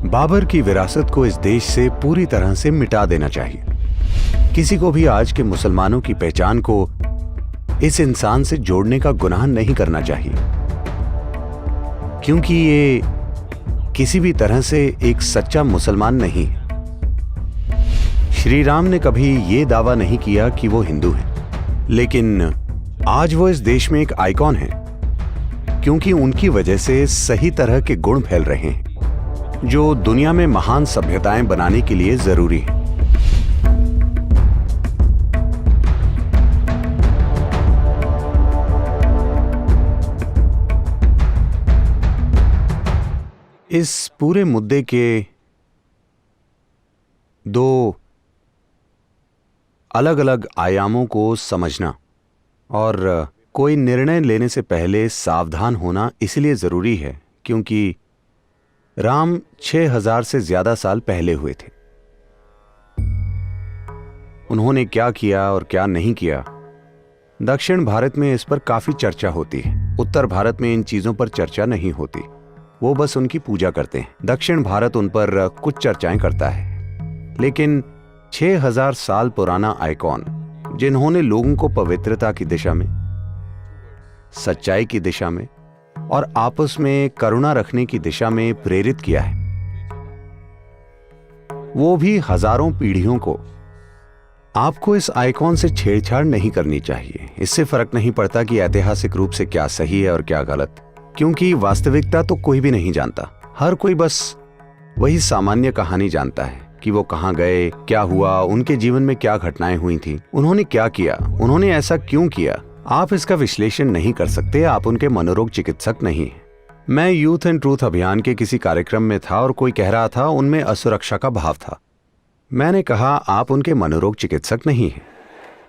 बाबर की विरासत को इस देश से पूरी तरह से मिटा देना चाहिए। किसी को भी आज के मुसलमानों की पहचान को इस इंसान से जोड़ने का गुनाह नहीं करना चाहिए, क्योंकि ये किसी भी तरह से एक सच्चा मुसलमान नहीं है। श्री राम ने कभी ये दावा नहीं किया कि वो हिंदू हैं, लेकिन आज वो इस देश में एक आइकॉन है, क्योंकि उनकी वजह से सही तरह के गुण फैल रहे हैं जो दुनिया में महान सभ्यताएं बनाने के लिए जरूरी है। इस पूरे मुद्दे के दो अलग अलग आयामों को समझना और कोई निर्णय लेने से पहले सावधान होना इसलिए जरूरी है क्योंकि राम 6000 से ज्यादा साल पहले हुए थे। उन्होंने क्या किया और क्या नहीं किया, दक्षिण भारत में इस पर काफी चर्चा होती है। उत्तर भारत में इन चीजों पर चर्चा नहीं होती, वो बस उनकी पूजा करते हैं। दक्षिण भारत उन पर कुछ चर्चाएं करता है, लेकिन 6000 साल पुराना आइकॉन जिन्होंने लोगों को पवित्रता की दिशा में, सच्चाई की दिशा में और आपस में करुणा रखने की दिशा में प्रेरित किया है, वो भी हजारों पीढ़ियों को। आपको इस आइकॉन से छेड़छाड़ नहीं करनी चाहिए। इससे फर्क नहीं पड़ता कि ऐतिहासिक रूप से क्या सही है और क्या गलत, क्योंकि वास्तविकता तो कोई भी नहीं जानता। हर कोई बस वही सामान्य कहानी जानता है कि वो कहां गए, क्या हुआ, उनके जीवन में क्या घटनाएं हुई थी, उन्होंने क्या किया, उन्होंने ऐसा क्यों किया। आप इसका विश्लेषण नहीं कर सकते, आप उनके मनोरोग चिकित्सक नहीं हैं। मैं यूथ एंड ट्रूथ अभियान के किसी कार्यक्रम में था और कोई कह रहा था उनमें असुरक्षा का भाव था। मैंने कहा आप उनके मनोरोग चिकित्सक नहीं हैं।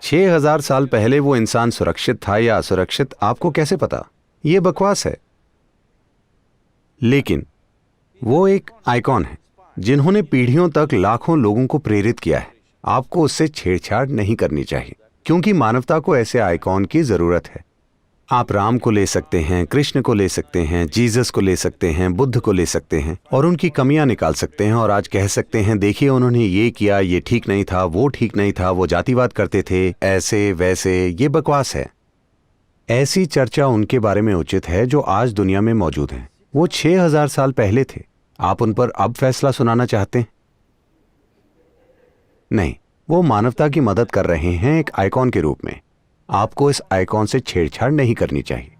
6000 साल पहले वो इंसान सुरक्षित था या असुरक्षित आपको कैसे पता? ये बकवास है। लेकिन वो एक आइकॉन है जिन्होंने पीढ़ियों तक लाखों लोगों को प्रेरित किया है। आपको उससे छेड़छाड़ नहीं करनी चाहिए, क्योंकि मानवता को ऐसे आइकॉन की जरूरत है। आप राम को ले सकते हैं, कृष्ण को ले सकते हैं, जीसस को ले सकते हैं, बुद्ध को ले सकते हैं और उनकी कमियां निकाल सकते हैं और आज कह सकते हैं देखिए उन्होंने ये किया, ये ठीक नहीं था, वो ठीक नहीं था, वो जातिवाद करते थे, ऐसे वैसे। ये बकवास है। ऐसी चर्चा उनके बारे में उचित है जो आज दुनिया में मौजूद हैं। वो 6000 साल पहले थे। आप उन पर अब फैसला सुनाना चाहते हैं? नहीं, वो मानवता की मदद कर रहे हैं एक आइकॉन के रूप में। आपको इस आइकॉन से छेड़छाड़ नहीं करनी चाहिए।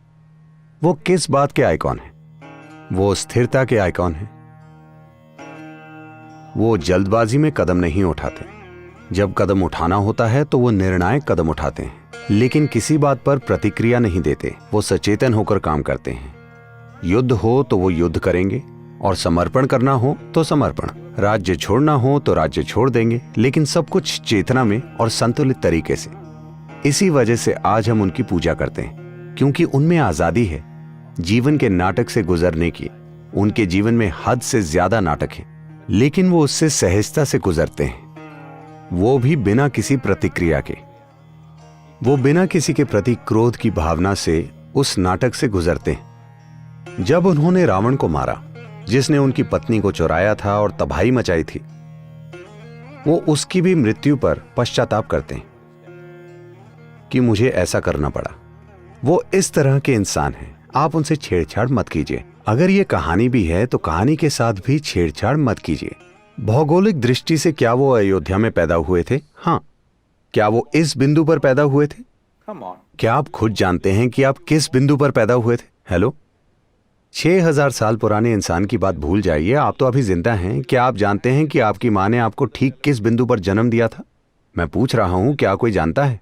वो किस बात के आइकॉन है? वो स्थिरता के आइकॉन है। वो जल्दबाजी में कदम नहीं उठाते। जब कदम उठाना होता है तो वो निर्णायक कदम उठाते हैं, लेकिन किसी बात पर प्रतिक्रिया नहीं देते। वो सचेतन होकर काम करते हैं। युद्ध हो तो वो युद्ध करेंगे और समर्पण करना हो तो समर्पण, राज्य छोड़ना हो तो राज्य छोड़ देंगे, लेकिन सब कुछ चेतना में और संतुलित तरीके से। इसी वजह से आज हम उनकी पूजा करते हैं, क्योंकि उनमें आजादी है जीवन के नाटक से गुजरने की। उनके जीवन में हद से ज्यादा नाटक है, लेकिन वो उससे सहजता से गुजरते हैं, वो भी बिना किसी प्रतिक्रिया के। वो बिना किसी के प्रति क्रोध की भावना से उस नाटक से गुजरते हैं। जब उन्होंने रावण को मारा, जिसने उनकी पत्नी को चुराया था और तबाही मचाई थी, वो उसकी भी मृत्यु पर पश्चाताप करते हैं कि मुझे ऐसा करना पड़ा। वो इस तरह के इंसान हैं। आप उनसे छेड़छाड़ मत कीजिए। अगर ये कहानी भी है तो कहानी के साथ भी छेड़छाड़ मत कीजिए। भौगोलिक दृष्टि से क्या वो अयोध्या में पैदा हुए थे? हाँ। क्या वो इस बिंदु पर पैदा हुए थे? क्या आप खुद जानते हैं कि आप किस बिंदु पर पैदा हुए थे? हेलो, 6000 साल पुराने इंसान की बात भूल जाइए, आप तो अभी जिंदा हैं। क्या आप जानते हैं कि आपकी मां ने आपको ठीक किस बिंदु पर जन्म दिया था? मैं पूछ रहा हूं, क्या कोई जानता है?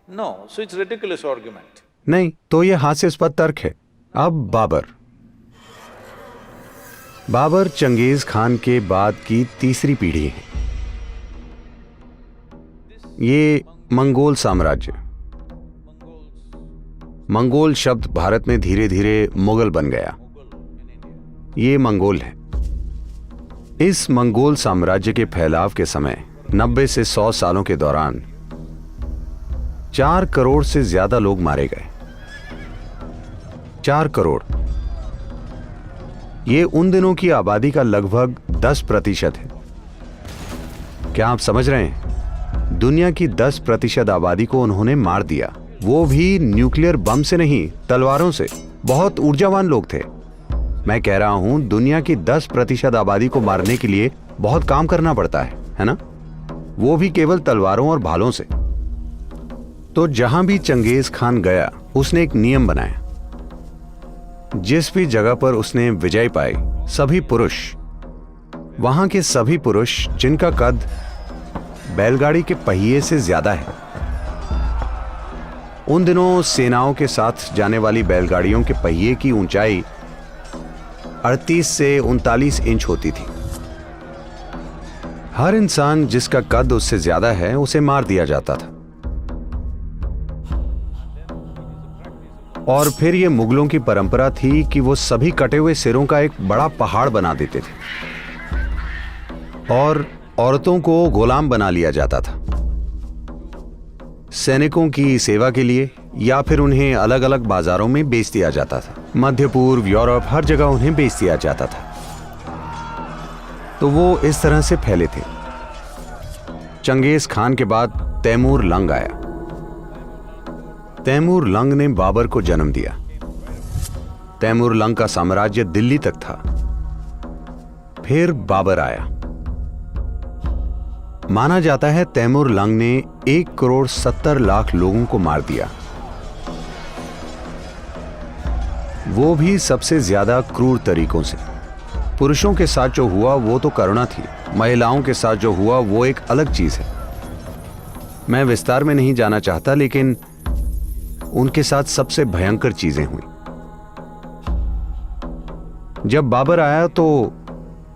No, so it's ridiculous argument. नहीं, तो ये हास्यास्पद तर्क है। अब बाबर चंगेज खान के बाद की तीसरी पीढ़ी है। ये मंगोल साम्राज्य, मंगोल शब्द भारत में धीरे धीरे मुगल बन गया। ये मंगोल है। इस मंगोल साम्राज्य के फैलाव के समय 90 से 100 सालों के दौरान 4 करोड़ से ज्यादा लोग मारे गए। 4 करोड़। ये उन दिनों की आबादी का लगभग 10% है। क्या आप समझ रहे हैं? दुनिया की 10% आबादी को उन्होंने मार दिया, वो भी न्यूक्लियर बम से नहीं, तलवारों से। बहुत ऊर्जावान लोग थे। मैं कह रहा हूं, दुनिया की 10% आबादी को मारने के लिए बहुत काम करना पड़ता है ना? वो भी केवल तलवारों और भालों से। तो जहां भी चंगेज खान गया, उसने एक नियम बनाया। जिस भी जगह पर उसने विजय पाई, सभी पुरुष, वहां के सभी पुरुष जिनका कद बैलगाड़ी के पहिए से ज्यादा है, उन दिनों सेनाओं के साथ जाने वाली बैलगाड़ियों के पहिए की ऊंचाई 38 से 39 इंच होती थी। हर इंसान जिसका कद उससे ज्यादा है, उसे मार दिया जाता था। और फिर यह मुगलों की परंपरा थी कि वो सभी कटे हुए सिरों का एक बड़ा पहाड़ बना देते थे और औरतों को गुलाम बना लिया जाता था, सैनिकों की सेवा के लिए, या फिर उन्हें अलग अलग बाजारों में बेच दिया जाता था। मध्य पूर्व, यूरोप, हर जगह उन्हें बेच दिया जाता था। तो वो इस तरह से फैले थे। चंगेज खान के बाद तैमूर लंग आया। तैमूर लंग ने बाबर को जन्म दिया। तैमूर लंग का साम्राज्य दिल्ली तक था। फिर बाबर आया। माना जाता है तैमूर लंग ने 1,70,00,000 लोगों को मार दिया। वो भी सबसे ज्यादा क्रूर तरीकों से। पुरुषों के साथ जो हुआ वो तो करुणा थी, महिलाओं के साथ जो हुआ वो एक अलग चीज है। मैं विस्तार में नहीं जाना चाहता, लेकिन उनके साथ सबसे भयंकर चीजें हुई। जब बाबर आया तो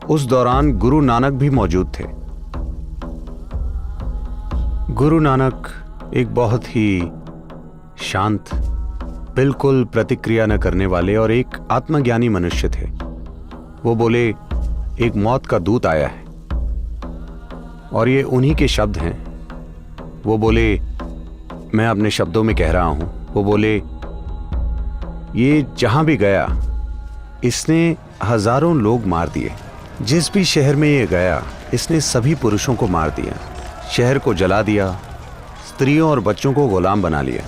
उस दौरान गुरु नानक भी मौजूद थे। गुरु नानक एक बहुत ही शांत, बिल्कुल प्रतिक्रिया न करने वाले और एक आत्मज्ञानी मनुष्य थे। वो बोले, एक मौत का दूत आया है, और ये उन्हीं के शब्द हैं। वो बोले, मैं अपने शब्दों में कह रहा हूं, वो बोले, ये जहां भी गया इसने हजारों लोग मार दिए। जिस भी शहर में ये गया, इसने सभी पुरुषों को मार दिया, शहर को जला दिया, स्त्रियों और बच्चों को गुलाम बना लिया।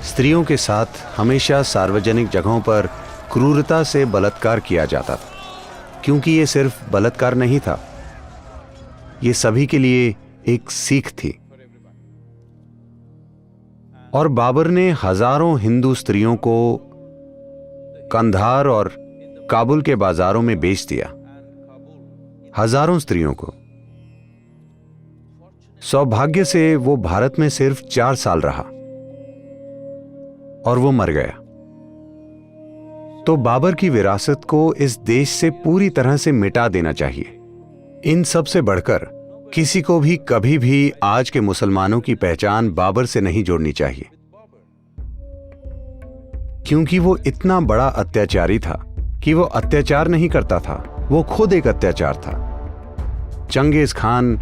स्त्रियों के साथ हमेशा सार्वजनिक जगहों पर क्रूरता से बलात्कार किया जाता था, क्योंकि ये सिर्फ बलात्कार नहीं था, ये सभी के लिए एक सीख थी। और बाबर ने हजारों हिंदू स्त्रियों को कंधार और काबुल के बाजारों में बेच दिया, हजारों स्त्रियों को। सौभाग्य से वो भारत में सिर्फ 4 साल रहा और वो मर गया। तो बाबर की विरासत को इस देश से पूरी तरह से मिटा देना चाहिए। इन सब से बढ़कर किसी को भी कभी भी आज के मुसलमानों की पहचान बाबर से नहीं जोड़नी चाहिए, क्योंकि वो इतना बड़ा अत्याचारी था कि वो अत्याचार नहीं करता था, वो खुद एक अत्याचार था। चंगेज खान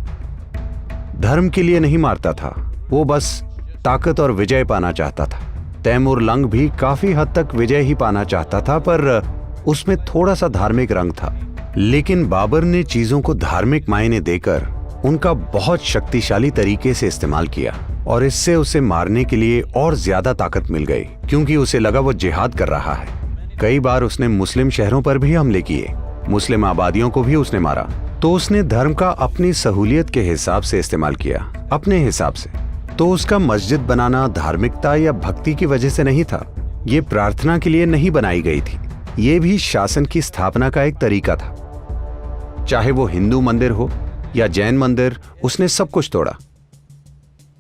धर्म के लिए नहीं मारता था, वो बस ताकत और विजय पाना चाहता था। तैमूर लंग भी काफी हद तक विजय ही पाना चाहता था, पर उसमें थोड़ा सा धार्मिक रंग था। लेकिन बाबर ने चीजों को धार्मिक मायने देकर उनका बहुत शक्तिशाली तरीके से इस्तेमाल किया, और इससे उसे मारने के लिए और ज्यादा ताकत मिल गई, क्योंकि उसे लगा वो जिहाद कर रहा है। कई बार उसने मुस्लिम शहरों पर भी हमले किए, मुस्लिम आबादियों को भी उसने मारा। तो उसने धर्म का अपनी सहूलियत के हिसाब से इस्तेमाल किया, अपने हिसाब से। तो उसका मस्जिद बनाना धार्मिकता या भक्ति की वजह से नहीं था, ये प्रार्थना के लिए नहीं बनाई गई थी, ये भी शासन की स्थापना का एक तरीका था। चाहे वो हिंदू मंदिर हो या जैन मंदिर, उसने सब कुछ तोड़ा।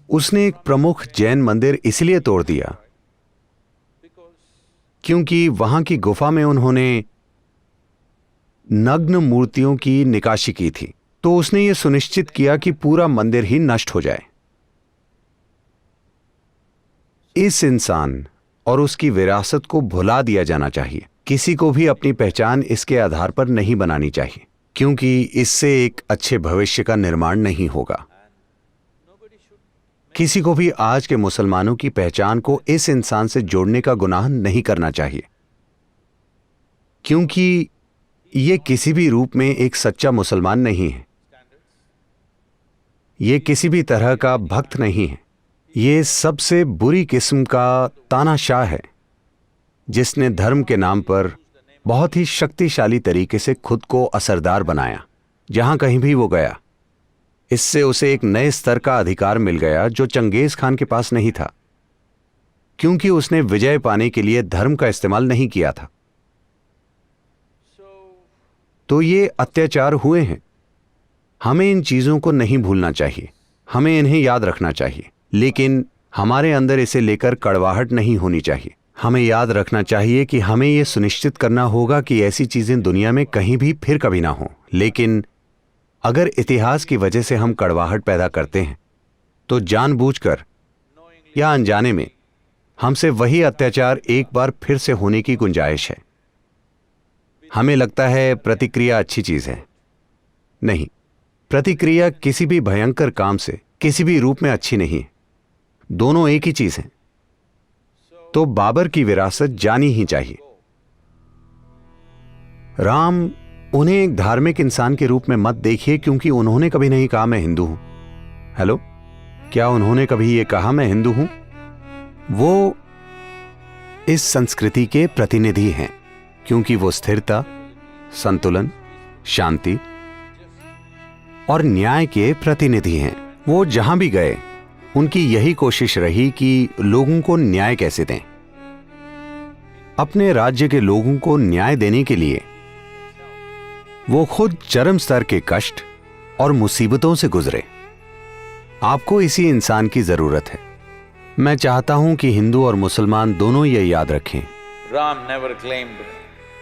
उसने एक प्रमुख जैन मंदिर इसलिए तोड़ दिया क्योंकि वहां की गुफा में उन्होंने नग्न मूर्तियों की निकाशी की थी। तो उसने ये सुनिश्चित किया कि पूरा मंदिर ही नष्ट हो जाए। इस इंसान और उसकी विरासत को भुला दिया जाना चाहिए। किसी को भी अपनी पहचान इसके आधार पर नहीं बनानी चाहिए, क्योंकि इससे एक अच्छे भविष्य का निर्माण नहीं होगा। किसी को भी आज के मुसलमानों की पहचान को इस इंसान से जोड़ने का गुनाह नहीं करना चाहिए, क्योंकि ये किसी भी रूप में एक सच्चा मुसलमान नहीं है, ये किसी भी तरह का भक्त नहीं है, ये सबसे बुरी किस्म का तानाशाह है जिसने धर्म के नाम पर बहुत ही शक्तिशाली तरीके से खुद को असरदार बनाया। जहां कहीं भी वो गया, इससे उसे एक नए स्तर का अधिकार मिल गया जो चंगेज खान के पास नहीं था, क्योंकि उसने विजय पाने के लिए धर्म का इस्तेमाल नहीं किया था। तो ये अत्याचार हुए हैं। हमें इन चीजों को नहीं भूलना चाहिए, हमें इन्हें याद रखना चाहिए, लेकिन हमारे अंदर इसे लेकर कड़वाहट नहीं होनी चाहिए। हमें याद रखना चाहिए कि हमें यह सुनिश्चित करना होगा कि ऐसी चीजें दुनिया में कहीं भी फिर कभी ना हो। लेकिन अगर इतिहास की वजह से हम कड़वाहट पैदा करते हैं तो जानबूझकर या अनजाने में हमसे वही अत्याचार एक बार फिर से होने की गुंजाइश है। हमें लगता है प्रतिक्रिया अच्छी चीज है। नहीं, प्रतिक्रिया किसी भी भयंकर काम से किसी भी रूप में अच्छी नहीं है। दोनों एक ही चीज हैं। तो बाबर की विरासत जानी ही चाहिए। राम, उन्हें एक धार्मिक इंसान के रूप में मत देखिए, क्योंकि उन्होंने कभी नहीं कहा मैं हिंदू हूं। हेलो, क्या उन्होंने कभी यह कहा मैं हिंदू हूं? वो इस संस्कृति के प्रतिनिधि हैं, क्योंकि वो स्थिरता, संतुलन, शांति और न्याय के प्रतिनिधि हैं। वो जहां भी गए उनकी यही कोशिश रही कि लोगों को न्याय कैसे दें। अपने राज्य के लोगों को न्याय देने के लिए वो खुद चरम स्तर के कष्ट और मुसीबतों से गुजरे। आपको इसी इंसान की जरूरत है। मैं चाहता हूं कि हिंदू और मुसलमान दोनों ये याद रखें। Ram never claimed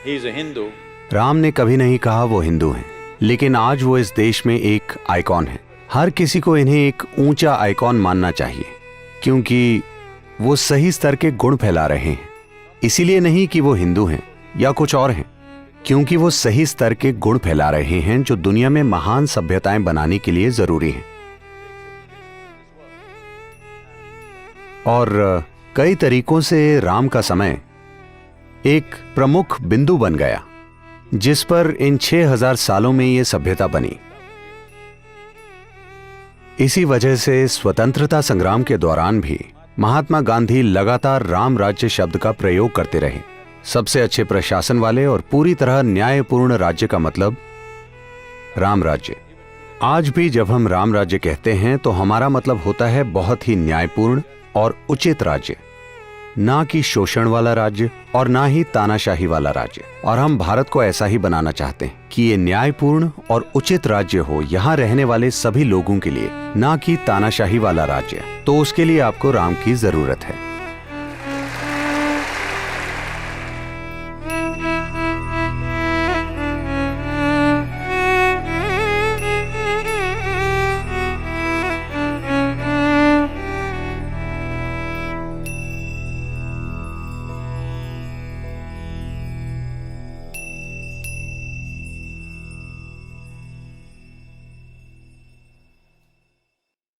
he is a Hindu. Ram ने कभी नहीं कहा वो हिंदू हैं, लेकिन आज वो इस देश में एक आइकॉन है। हर किसी को इन्हें एक ऊंचा आइकॉन मानना चाहिए, क्योंकि वो सही स्तर के गुण फैला रहे हैं। इसीलिए नहीं कि वो हिंदू हैं या कुछ और हैं, क्योंकि वो सही स्तर के गुण फैला रहे हैं जो दुनिया में महान सभ्यताएं बनाने के लिए जरूरी हैं। और कई तरीकों से राम का समय एक प्रमुख बिंदु बन गया, जिस पर इन 6000 सालों में ये सभ्यता बनी। इसी वजह से स्वतंत्रता संग्राम के दौरान भी महात्मा गांधी लगातार राम राज्य शब्द का प्रयोग करते रहे। सबसे अच्छे प्रशासन वाले और पूरी तरह न्यायपूर्ण राज्य का मतलब राम राज्य। आज भी जब हम राम राज्य कहते हैं तो हमारा मतलब होता है बहुत ही न्यायपूर्ण और उचित राज्य, ना कि शोषण वाला राज्य और ना ही तानाशाही वाला राज्य। और हम भारत को ऐसा ही बनाना चाहते हैं कि ये न्यायपूर्ण और उचित राज्य हो यहाँ रहने वाले सभी लोगों के लिए, ना कि तानाशाही वाला राज्य। तो उसके लिए आपको राम की जरूरत है।